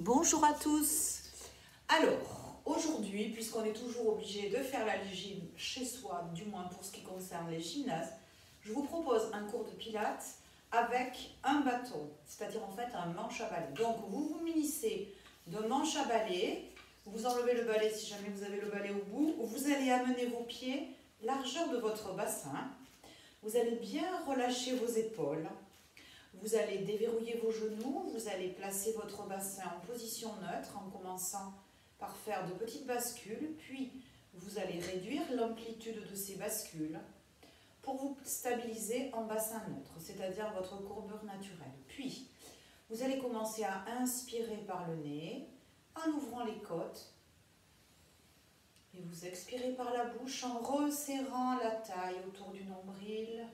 Bonjour à tous. Alors, aujourd'hui, puisqu'on est toujours obligé de faire la gym chez soi, du moins pour ce qui concerne les gymnases, je vous propose un cours de pilates avec un bâton, c'est-à-dire en fait un manche à balai. Donc, vous vous munissez de manche à balai, vous enlevez le balai si jamais vous avez le balai au bout, vous allez amener vos pieds largeur de votre bassin, vous allez bien relâcher vos épaules. Vous allez déverrouiller vos genoux, vous allez placer votre bassin en position neutre en commençant par faire de petites bascules, puis vous allez réduire l'amplitude de ces bascules pour vous stabiliser en bassin neutre, c'est-à-dire votre courbure naturelle. Puis, vous allez commencer à inspirer par le nez en ouvrant les côtes et vous expirez par la bouche en resserrant la taille autour du nombril.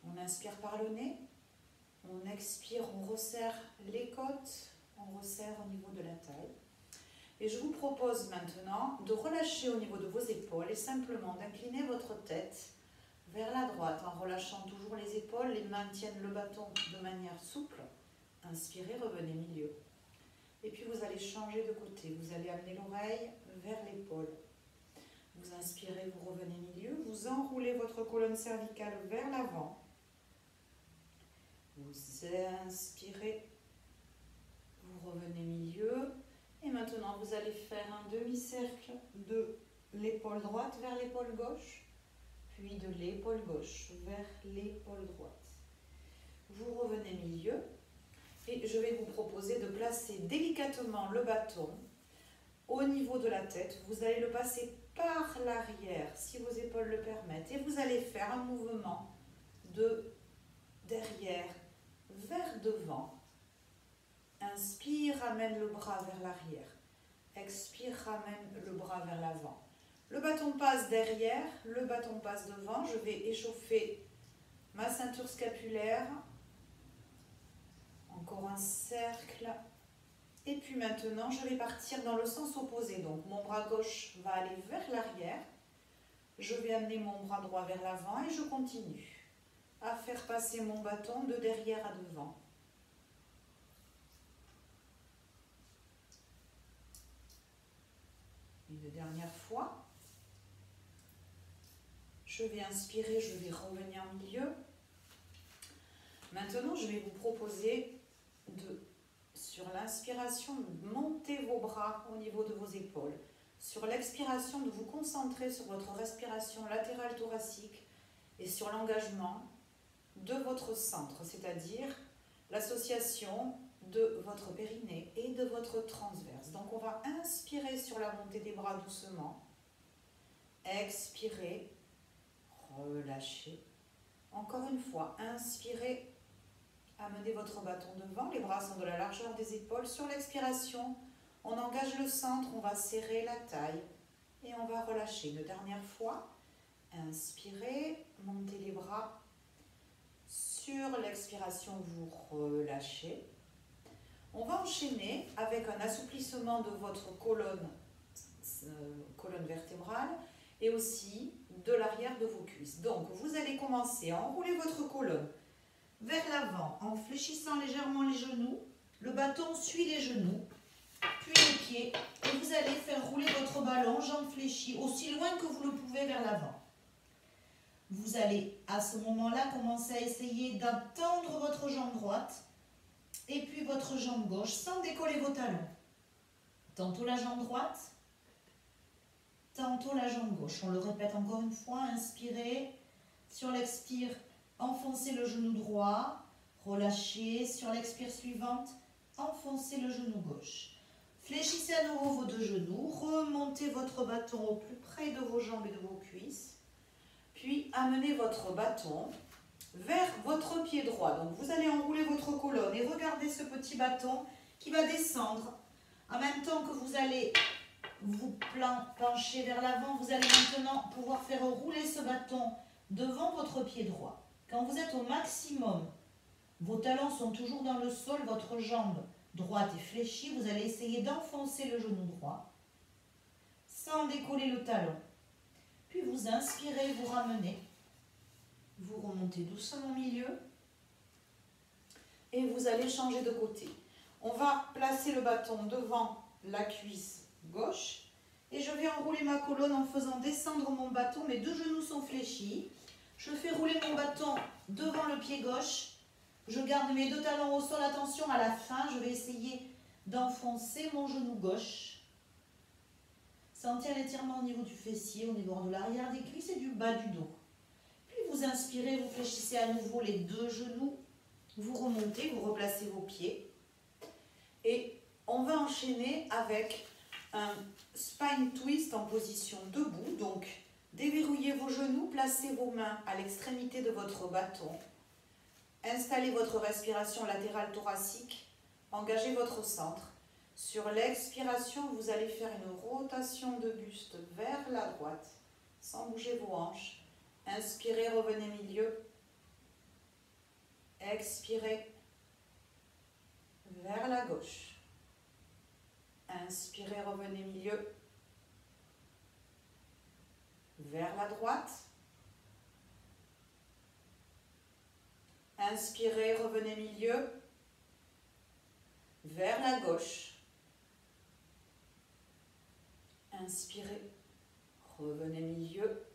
On inspire par le nez, on expire, on resserre les côtes, on resserre au niveau de la taille. Et je vous propose maintenant de relâcher au niveau de vos épaules et simplement d'incliner votre tête vers la droite en relâchant toujours les épaules. Les mains tiennent le bâton de manière souple. Inspirez, revenez milieu. Et puis vous allez changer de côté. Vous allez amener l'oreille vers l'épaule. Vous inspirez, vous revenez milieu. Vous enroulez votre colonne cervicale vers l'avant. Vous inspirez, vous revenez milieu et maintenant vous allez faire un demi-cercle de l'épaule droite vers l'épaule gauche, puis de l'épaule gauche vers l'épaule droite. Vous revenez milieu et je vais vous proposer de placer délicatement le bâton au niveau de la tête. Vous allez le passer par l'arrière si vos épaules le permettent et vous allez faire un mouvement de derrière vers devant. Inspire, ramène le bras vers l'arrière. Expire, ramène le bras vers l'avant. Le bâton passe derrière, le bâton passe devant. Je vais échauffer ma ceinture scapulaire. Encore un cercle. Et puis maintenant, je vais partir dans le sens opposé. Donc mon bras gauche va aller vers l'arrière. Je vais amener mon bras droit vers l'avant et je continue à faire passer mon bâton de derrière à devant. Une dernière fois. Je vais inspirer, je vais revenir au milieu. Maintenant, je vais vous proposer sur l'inspiration, de monter vos bras au niveau de vos épaules. Sur l'expiration, de vous concentrer sur votre respiration latérale thoracique et sur l'engagement de votre centre, c'est-à-dire l'association de votre périnée et de votre transverse. Donc on va inspirer sur la montée des bras doucement, expirer, relâcher. Encore une fois, inspirez, amenez votre bâton devant, les bras sont de la largeur des épaules. Sur l'expiration, on engage le centre, on va serrer la taille et on va relâcher. Une dernière fois, inspirez, montez les bras. Sur l'expiration, vous relâchez. On va enchaîner avec un assouplissement de votre colonne vertébrale et aussi de l'arrière de vos cuisses. Donc, vous allez commencer à enrouler votre colonne vers l'avant en fléchissant légèrement les genoux. Le bâton suit les genoux, puis les pieds. Et vous allez faire rouler votre ballon, jambes fléchies, aussi loin que vous le pouvez vers l'avant. Vous allez à ce moment-là commencer à essayer d'attendre votre jambe droite et puis votre jambe gauche sans décoller vos talons. Tantôt la jambe droite, tantôt la jambe gauche. On le répète encore une fois, inspirez. Sur l'expire, enfoncez le genou droit, relâchez. Sur l'expire suivante, enfoncez le genou gauche. Fléchissez à nouveau vos deux genoux, remontez votre bâton au plus près de vos jambes et de vos cuisses. Puis amenez votre bâton vers votre pied droit. Donc vous allez enrouler votre colonne et regardez ce petit bâton qui va descendre. En même temps que vous allez vous pencher vers l'avant, vous allez maintenant pouvoir faire rouler ce bâton devant votre pied droit. Quand vous êtes au maximum, vos talons sont toujours dans le sol, votre jambe droite est fléchie, vous allez essayer d'enfoncer le genou droit sans décoller le talon. Puis vous inspirez, vous ramenez, vous remontez doucement au milieu et vous allez changer de côté. On va placer le bâton devant la cuisse gauche et je vais enrouler ma colonne en faisant descendre mon bâton. Mes deux genoux sont fléchis. Je fais rouler mon bâton devant le pied gauche. Je garde mes deux talons au sol. Attention, à la fin, je vais essayer d'enfoncer mon genou gauche. Sentir l'étirement au niveau du fessier, au niveau de l'arrière des cuisses et du bas du dos. Puis vous inspirez, vous fléchissez à nouveau les deux genoux. Vous remontez, vous replacez vos pieds. Et on va enchaîner avec un spine twist en position debout. Donc, déverrouillez vos genoux, placez vos mains à l'extrémité de votre bâton. Installez votre respiration latérale thoracique. Engagez votre centre. Sur l'expiration, vous allez faire une rotation de buste vers la droite, sans bouger vos hanches. Inspirez, revenez milieu. Expirez vers la gauche. Inspirez, revenez milieu. Vers la droite. Inspirez, revenez milieu. Vers la gauche. Inspirez, revenez milieu.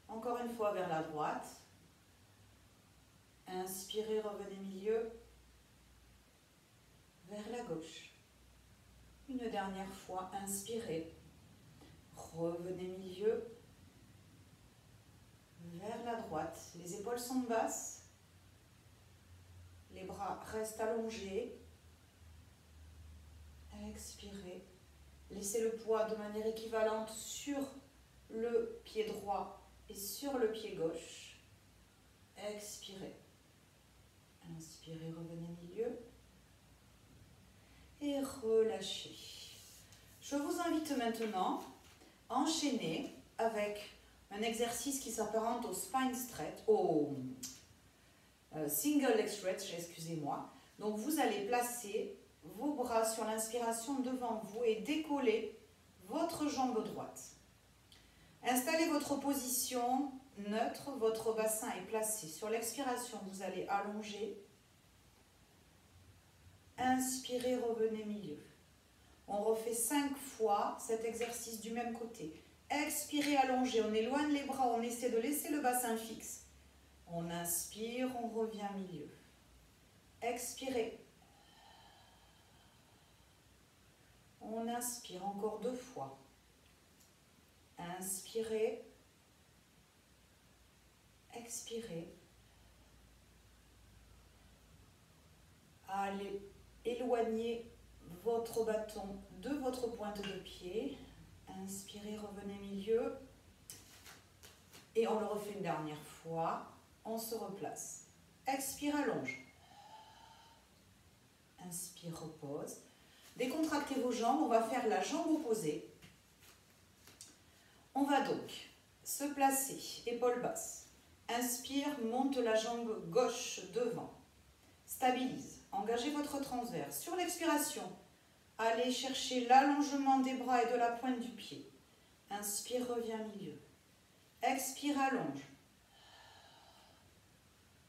Encore une fois vers la droite. Inspirez, revenez milieu. Vers la gauche. Une dernière fois, inspirez. Revenez milieu. Vers la droite. Les épaules sont basses. Les bras restent allongés. Expirez. Laissez le poids de manière équivalente sur le pied droit et sur le pied gauche. Expirez. Inspirez, revenez milieu. Et relâchez. Je vous invite maintenant à enchaîner avec un exercice qui s'apparente au spine stretch, au single leg stretch, excusez-moi. Donc vous allez placer vos bras sur l'inspiration devant vous et décoller votre jambe droite. Installez votre position neutre, votre bassin est placé. Sur l'expiration, vous allez allonger. Inspirez, revenez milieu. On refait 5 fois cet exercice du même côté. Expirez, allongez, on éloigne les bras, on essaie de laisser le bassin fixe. On inspire, on revient milieu. Expirez. On inspire encore 2 fois. Inspirez. Expirez. Allez éloigner votre bâton de votre pointe de pied. Inspirez, revenez milieu. Et on le refait une dernière fois. On se replace. Expire, allonge. Inspire, repose. Décontractez vos jambes. On va faire la jambe opposée. On va donc se placer, épaules basses. Inspire, monte la jambe gauche devant. Stabilise. Engagez votre transverse. Sur l'expiration, allez chercher l'allongement des bras et de la pointe du pied. Inspire, reviens milieu. Expire, allonge.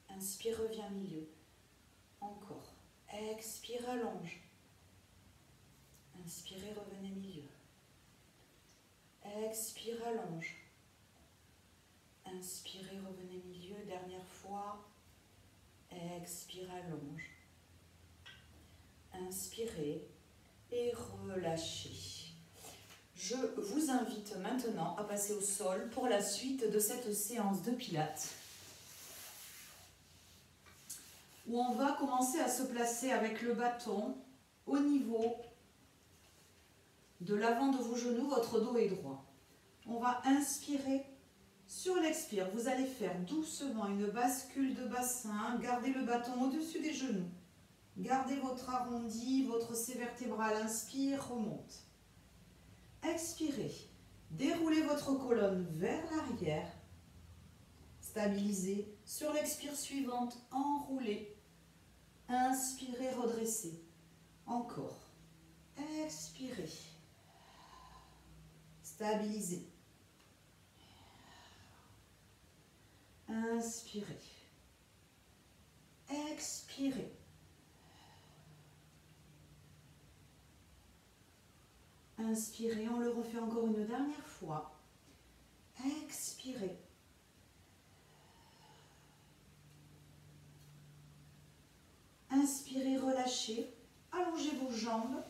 Inspire, reviens milieu. Encore. Expire, allonge. Inspirez, revenez milieu. Expire, allonge. Inspirez, revenez milieu. Dernière fois. Expire, allonge. Inspirez et relâchez. Je vous invite maintenant à passer au sol pour la suite de cette séance de pilates, où on va commencer à se placer avec le bâton au niveau de l'avant de vos genoux. Votre dos est droit. On va inspirer. Sur l'expire, vous allez faire doucement une bascule de bassin. Gardez le bâton au-dessus des genoux. Gardez votre arrondi, votre C vertébrale. Inspire, remonte. Expirez. Déroulez votre colonne vers l'arrière. Stabilisez. Sur l'expire suivante, enroulez. Inspirez, redressez. Encore. Expirez. Stabilisez. Inspirez. Expirez. Inspirez, on le refait encore une dernière fois. Expirez. Inspirez, relâchez, allongez vos jambes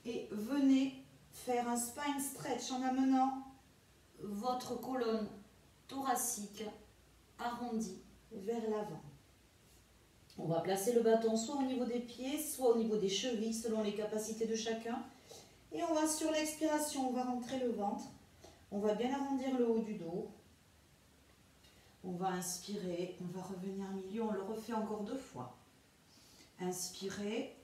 et venez faire un spine stretch en amenant votre colonne thoracique arrondie vers l'avant. On va placer le bâton soit au niveau des pieds, soit au niveau des chevilles, selon les capacités de chacun. Et on va, sur l'expiration, on va rentrer le ventre. On va bien arrondir le haut du dos. On va inspirer, on va revenir milieu, on le refait encore 2 fois. Inspirez.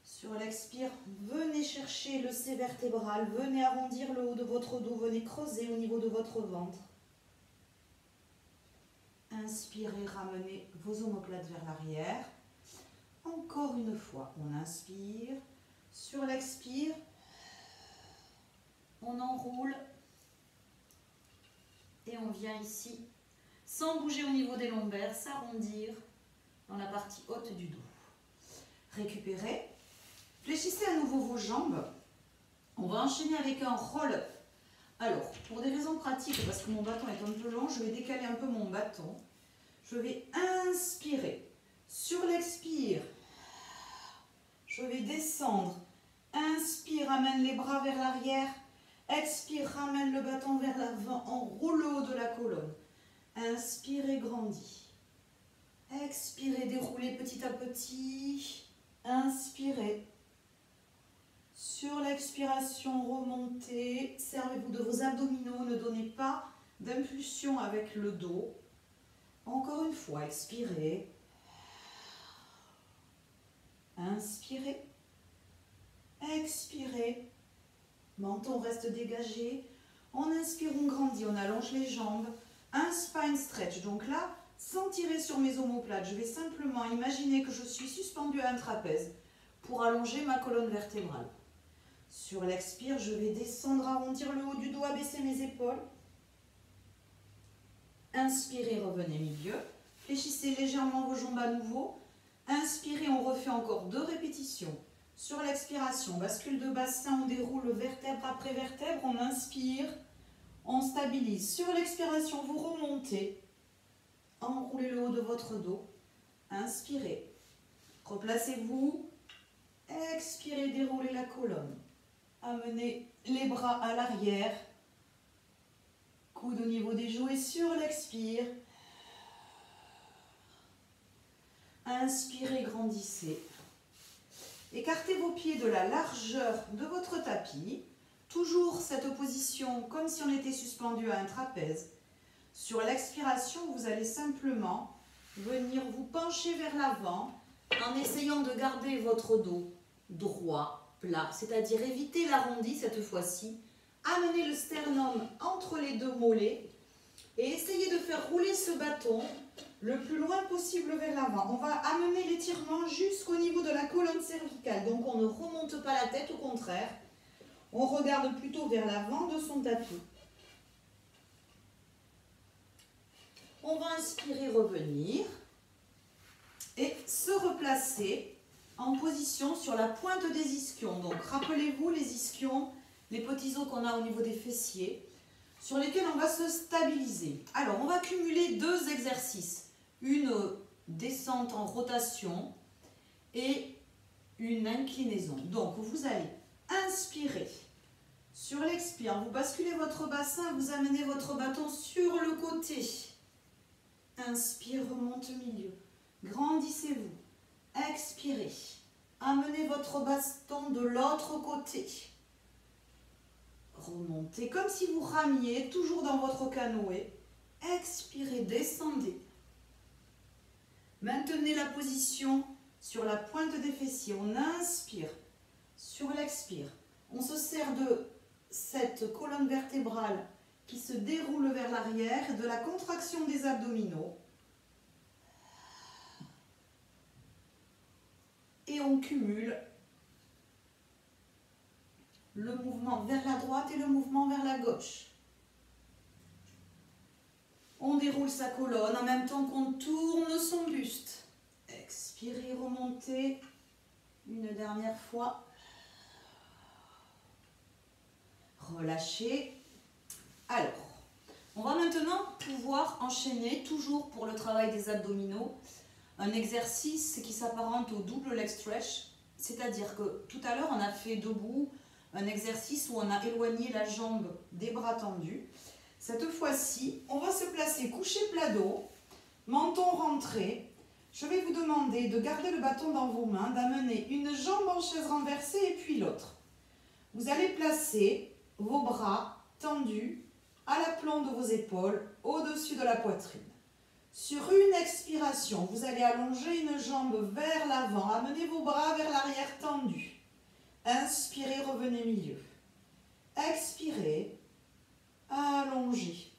Sur l'expire, venez chercher le C vertébral, venez arrondir le haut de votre dos, venez creuser au niveau de votre ventre. Inspirez, ramenez vos omoplates vers l'arrière. Encore une fois, on inspire. Sur l'expire, on enroule et on vient ici, sans bouger au niveau des lombaires, s'arrondir dans la partie haute du dos. Récupérez. Fléchissez à nouveau vos jambes. On va enchaîner avec un roll-up. Alors, pour des raisons pratiques, parce que mon bâton est un peu long, je vais décaler un peu mon bâton. Je vais inspirer. Sur l'expire, je vais descendre. Inspire, ramène les bras vers l'arrière. Expire, ramène le bâton vers l'avant. Enroule le haut de la colonne. Inspirez, grandis. Expirez, déroulez petit à petit. Inspirez. Sur l'expiration, remontez. Servez-vous de vos abdominaux. Ne donnez pas d'impulsion avec le dos. Encore une fois, expirez. Inspirez. Expirez. Menton reste dégagé. On inspire, on grandit, on allonge les jambes. Un spine stretch. Donc là, sans tirer sur mes omoplates, je vais simplement imaginer que je suis suspendue à un trapèze pour allonger ma colonne vertébrale. Sur l'expire, je vais descendre, arrondir le haut du dos, abaisser mes épaules. Inspirez, revenez milieu. Fléchissez légèrement vos jambes à nouveau. Inspirez, on refait encore 2 répétitions. Sur l'expiration, bascule de bassin, on déroule vertèbre après vertèbre. On inspire, on stabilise. Sur l'expiration, vous remontez. Enroulez le haut de votre dos. Inspirez. Replacez-vous. Expirez, déroulez la colonne. Amenez les bras à l'arrière. Coude au niveau des joues et sur l'expire. Inspirez, grandissez. Écartez vos pieds de la largeur de votre tapis. Toujours cette position comme si on était suspendu à un trapèze. Sur l'expiration, vous allez simplement venir vous pencher vers l'avant en essayant de garder votre dos droit, plat, c'est-à-dire éviter l'arrondi cette fois-ci. Amenez le sternum entre les 2 mollets et essayez de faire rouler ce bâton le plus loin possible vers l'avant. On va amener l'étirement jusqu'au niveau de la colonne cervicale. Donc on ne remonte pas la tête, au contraire. On regarde plutôt vers l'avant de son tapis. On va inspirer, revenir et se replacer en position sur la pointe des ischions. Donc rappelez-vous les ischions, les petits os qu'on a au niveau des fessiers, sur lesquels on va se stabiliser. Alors, on va cumuler 2 exercices. Une descente en rotation et une inclinaison. Donc, vous allez inspirer. Sur l'expire, vous basculez votre bassin, vous amenez votre bâton sur le côté. Inspire, remonte milieu. Grandissez-vous. Expirez. Amenez votre baston de l'autre côté. Remontez comme si vous ramiez, toujours dans votre canoë. Expirez, descendez. Maintenez la position sur la pointe des fessiers. On inspire. Sur l'expire, on se sert de cette colonne vertébrale qui se déroule vers l'arrière, de la contraction des abdominaux. Et on cumule le mouvement vers la droite et le mouvement vers la gauche. On déroule sa colonne en même temps qu'on tourne son buste. Expirez, remontez. Une dernière fois. relâchez. Alors, on va maintenant pouvoir enchaîner, toujours pour le travail des abdominaux, un exercice qui s'apparente au double leg stretch, c'est-à-dire que tout à l'heure on a fait debout un exercice où on a éloigné la jambe des bras tendus. Cette fois-ci, on va se placer couché plat dos, menton rentré. Je vais vous demander de garder le bâton dans vos mains, d'amener une jambe en chaise renversée et puis l'autre. Vous allez placer vos bras tendus à l'aplomb de vos épaules, au-dessus de la poitrine. Sur une expiration, vous allez allonger une jambe vers l'avant, amener vos bras vers l'arrière tendus. Inspirez, revenez milieu. Expirez, allongez.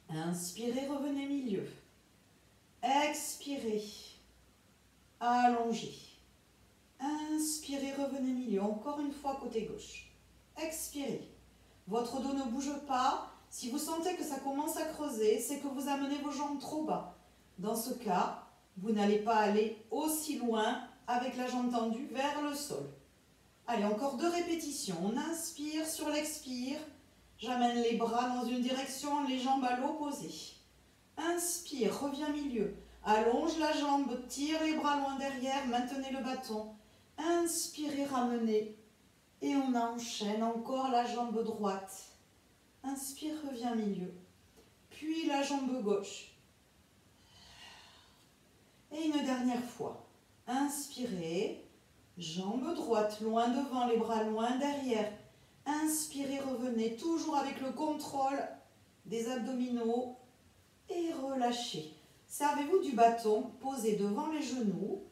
Inspirez, revenez milieu. Expirez, allongez. Inspirez, revenez milieu. Encore une fois, côté gauche. Expirez. Votre dos ne bouge pas. Si vous sentez que ça commence à creuser, c'est que vous amenez vos jambes trop bas. Dans ce cas, vous n'allez pas aller aussi loin avec la jambe tendue vers le sol. Allez, encore 2 répétitions. On inspire sur l'expire. J'amène les bras dans une direction, les jambes à l'opposé. Inspire, reviens milieu. Allonge la jambe, tire les bras loin derrière, maintenez le bâton. Inspirez, ramenez. Et on enchaîne encore la jambe droite. Inspire, reviens milieu. Puis la jambe gauche. Et une dernière fois. Inspirez. Jambe droite, loin devant, les bras loin derrière. Inspirez, revenez, toujours avec le contrôle des abdominaux. Et relâchez. Servez-vous du bâton posé devant les genoux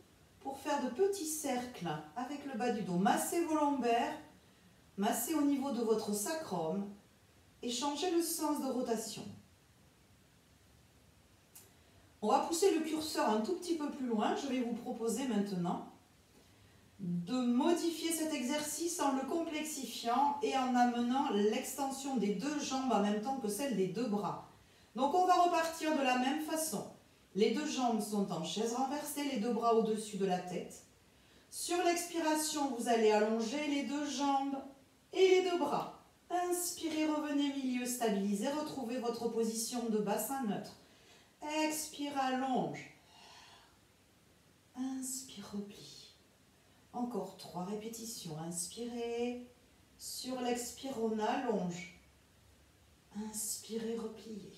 pour faire de petits cercles avec le bas du dos. Massez vos lombaires, massez au niveau de votre sacrum et changez le sens de rotation. On va pousser le curseur un tout petit peu plus loin. Je vais vous proposer maintenant de modifier cet exercice en le complexifiant et en amenant l'extension des 2 jambes en même temps que celle des 2 bras. Donc on va repartir de la même façon. Les 2 jambes sont en chaise renversée, les 2 bras au-dessus de la tête. Sur l'expiration, vous allez allonger les 2 jambes et les 2 bras. Inspirez, revenez milieu, stabilisez, retrouvez votre position de bassin neutre. Expire, allonge. Inspire, replie. Encore 3 répétitions. Inspirez. Sur l'expire, on allonge. Inspirez, repliez.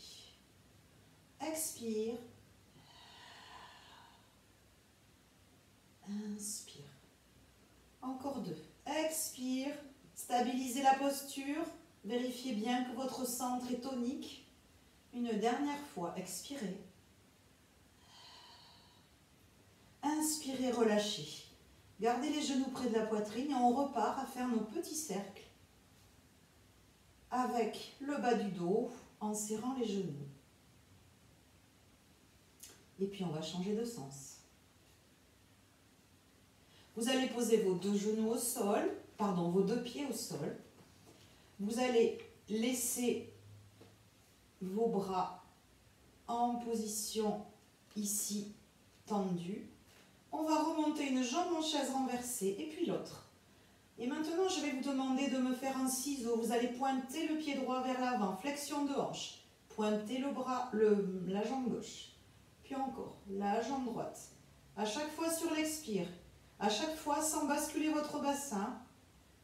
Expire. Inspire. Encore 2. Expire. Stabilisez la posture. Vérifiez bien que votre centre est tonique. Une dernière fois. Expirez. Inspirez, relâchez. Gardez les genoux près de la poitrine et on repart à faire nos petits cercles avec le bas du dos en serrant les genoux. Et puis on va changer de sens. Vous allez poser vos 2 genoux au sol, pardon, vos 2 pieds au sol. Vous allez laisser vos bras en position ici tendue. On va remonter une jambe en chaise renversée et puis l'autre. Et maintenant, je vais vous demander de me faire un ciseau. Vous allez pointer le pied droit vers l'avant, flexion de hanche. Pointez la jambe gauche. Puis encore, la jambe droite. À chaque fois sur l'expire. À chaque fois sans basculer votre bassin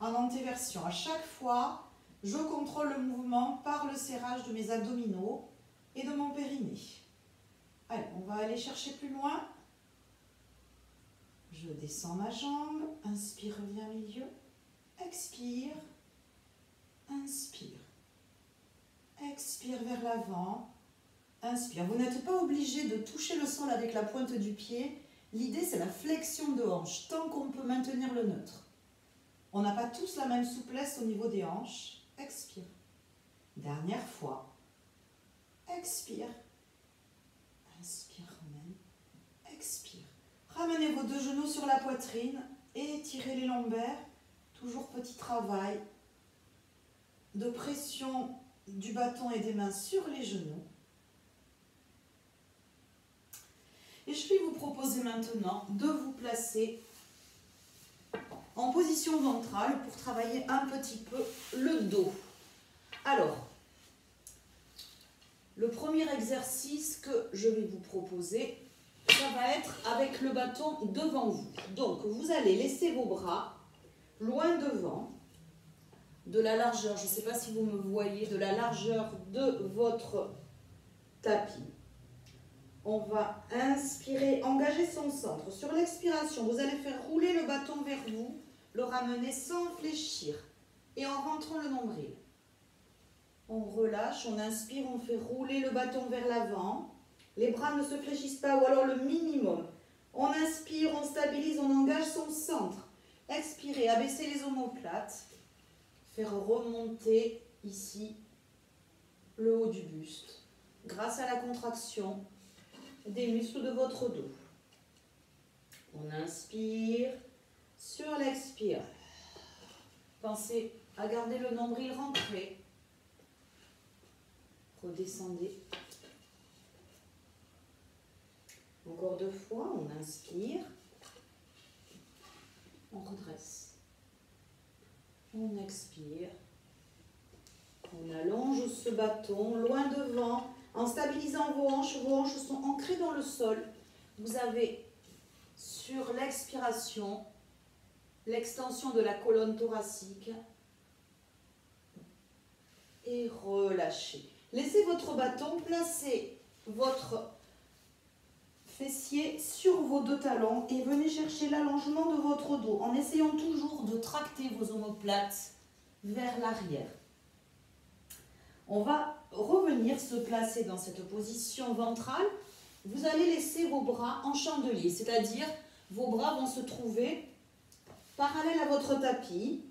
en antéversion. À chaque fois, je contrôle le mouvement par le serrage de mes abdominaux et de mon périnée. Allez, on va aller chercher plus loin. Je descends ma jambe, inspire, reviens milieu, expire, inspire, expire vers l'avant, inspire. Vous n'êtes pas obligé de toucher le sol avec la pointe du pied. L'idée, c'est la flexion de hanche, tant qu'on peut maintenir le neutre. On n'a pas tous la même souplesse au niveau des hanches. Expire. Dernière fois. Expire. Inspire, ramène. Expire. Ramenez vos 2 genoux sur la poitrine et étirez les lombaires. Toujours petit travail de pression du bâton et des mains sur les genoux. Et je vais vous proposer maintenant de vous placer en position ventrale pour travailler un petit peu le dos. Alors, le premier exercice que je vais vous proposer, ça va être avec le bâton devant vous. Donc, vous allez laisser vos bras loin devant, de la largeur, je ne sais pas si vous me voyez, de la largeur de votre tapis. On va inspirer, engager son centre. Sur l'expiration, vous allez faire rouler le bâton vers vous, le ramener sans fléchir et en rentrant le nombril. On relâche, on inspire, on fait rouler le bâton vers l'avant. Les bras ne se fléchissent pas ou alors le minimum. On inspire, on stabilise, on engage son centre. Expirez, abaissez les omoplates. Faire remonter ici le haut du buste grâce à la contraction des muscles de votre dos. On inspire, sur l'expire. Pensez à garder le nombril rentré. Redescendez. Encore 2 fois, on inspire. On redresse. On expire. On allonge ce bâton loin devant en stabilisant vos hanches. Vos hanches sont ancrées dans le sol. Vous avez sur l'expiration l'extension de la colonne thoracique et relâchez. Laissez votre bâton, placez votre fessier sur vos 2 talons et venez chercher l'allongement de votre dos en essayant toujours de tracter vos omoplates vers l'arrière. On va revenir se placer dans cette position ventrale. Vous allez laisser vos bras en chandelier, c'est-à-dire vos bras vont se trouver parallèles à votre tapis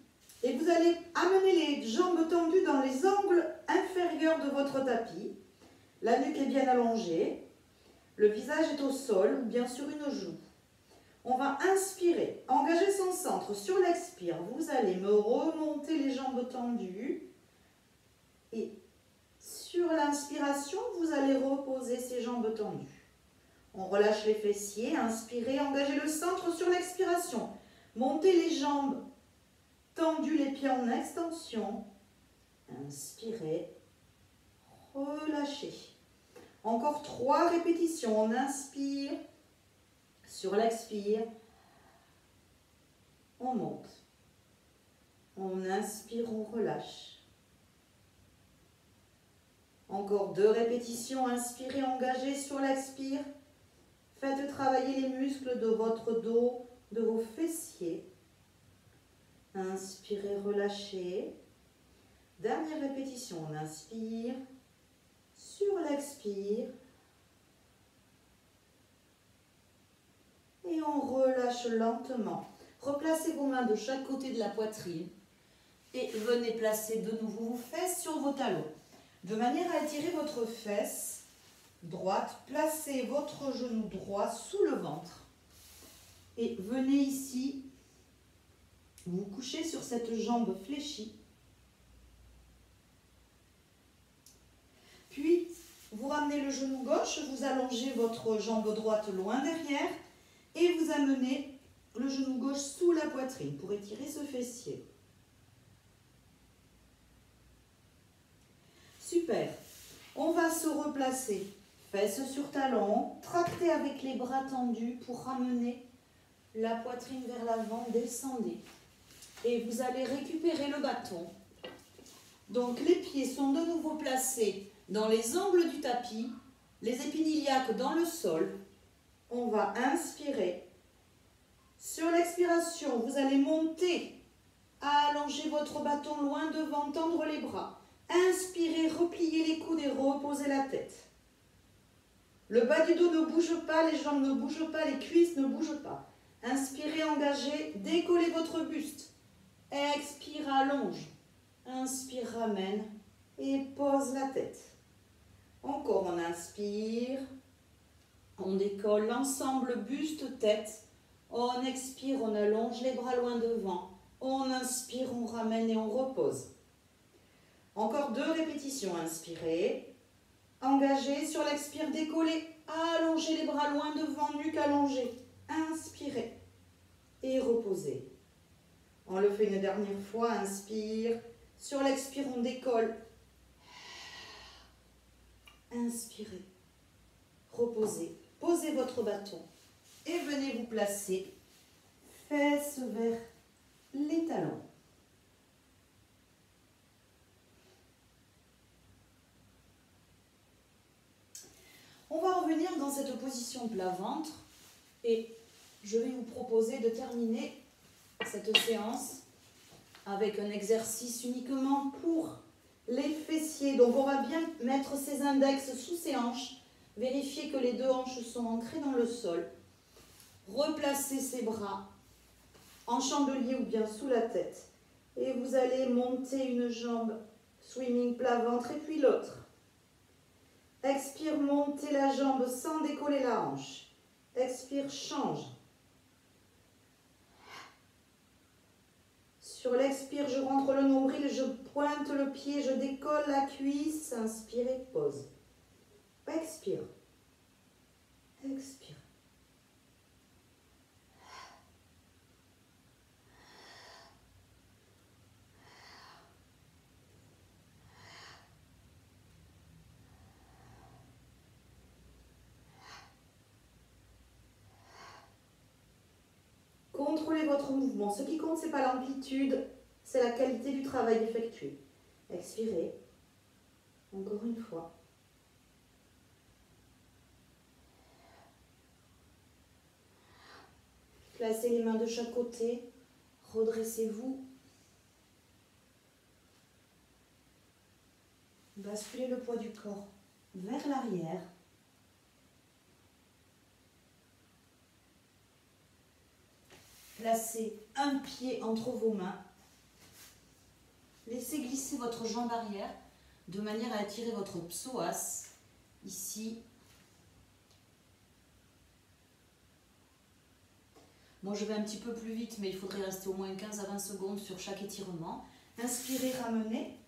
et vous allez amener les jambes tendues dans les angles inférieurs de votre tapis. La nuque est bien allongée. Le visage est au sol ou bien sur une joue. On va inspirer, engager son centre sur l'expire. Vous allez me remonter les jambes tendues. Et sur l'inspiration, vous allez reposer ces jambes tendues. On relâche les fessiers, inspirez, engagez le centre sur l'expiration. Montez les jambes tendues, les pieds en extension. Inspirez, relâchez. Encore 3 répétitions. On inspire. Sur l'expire, on monte. On inspire, on relâche. Encore 2 répétitions. Inspirez, engagez sur l'expire. Faites travailler les muscles de votre dos, de vos fessiers. Inspirez, relâchez. Dernière répétition. On inspire. Sur l'expire. Et on relâche lentement. Replacez vos mains de chaque côté de la poitrine. Et venez placer de nouveau vos fesses sur vos talons. De manière à étirer votre fesse droite, placez votre genou droit sous le ventre. Et venez ici, vous couchez sur cette jambe fléchie. Puis, vous ramenez le genou gauche, vous allongez votre jambe droite loin derrière et vous amenez le genou gauche sous la poitrine pour étirer ce fessier. Super. On va se replacer, fesses sur talons, tracter avec les bras tendus pour ramener la poitrine vers l'avant, descendez. Et vous allez récupérer le bâton. Donc les pieds sont de nouveau placés dans les angles du tapis, les épines iliaques dans le sol. On va inspirer. Sur l'expiration, vous allez monter, allonger votre bâton loin devant, tendre les bras. Inspirez, repliez les coudes et reposez la tête. Le bas du dos ne bouge pas, les jambes ne bougent pas, les cuisses ne bougent pas. Inspirez, engagez, décollez votre buste. Expire, allonge. Inspire, ramène et pose la tête. Encore, on inspire. On décolle l'ensemble buste, tête. On expire, on allonge les bras loin devant. On inspire, on ramène et on repose. Encore 2 répétitions. Inspirez. Engagez sur l'expire, décollez. Allongez les bras loin devant, nuque allongée. Inspirez et reposez. refais une dernière fois. Inspire. Sur l'expire, on décolle. Inspirez. Reposez. Posez votre bâton. Et venez vous placer fesses vers les talons. On va revenir dans cette position plat-ventre et je vais vous proposer de terminer cette séance avec un exercice uniquement pour les fessiers. Donc on va bien mettre ses index sous ses hanches, vérifier que les deux hanches sont ancrées dans le sol. Replacez ses bras en chandelier ou bien sous la tête. Et vous allez monter une jambe, swimming plat-ventre et puis l'autre. Expire, montez la jambe sans décoller la hanche. Expire, change. Sur l'expire, je rentre le nombril, je pointe le pied, je décolle la cuisse. Inspirez, pause. Expire. Expire. Contrôlez votre mouvement. Ce qui compte, ce n'est pas l'amplitude, c'est la qualité du travail effectué. Expirez. Encore une fois. Placez les mains de chaque côté. Redressez-vous. Basculez le poids du corps vers l'arrière. Placez un pied entre vos mains. Laissez glisser votre jambe arrière de manière à attirer votre psoas ici. Moi, je vais un petit peu plus vite, mais il faudrait rester au moins 15 à 20 secondes sur chaque étirement. Inspirez, ramenez.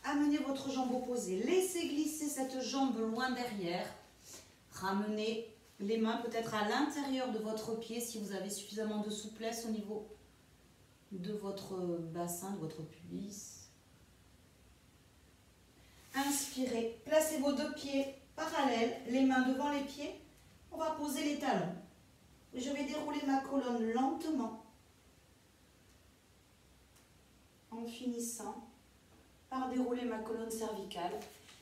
Amenez votre jambe opposée. Laissez glisser cette jambe loin derrière. Ramenez les mains peut-être à l'intérieur de votre pied si vous avez suffisamment de souplesse au niveau de votre bassin, de votre pubis. Inspirez. Placez vos deux pieds parallèles, les mains devant les pieds. On va poser les talons. Je vais dérouler ma colonne lentement en finissant par dérouler ma colonne cervicale.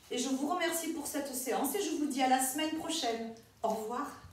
Et je vous remercie pour cette séance et je vous dis à la semaine prochaine. Au revoir.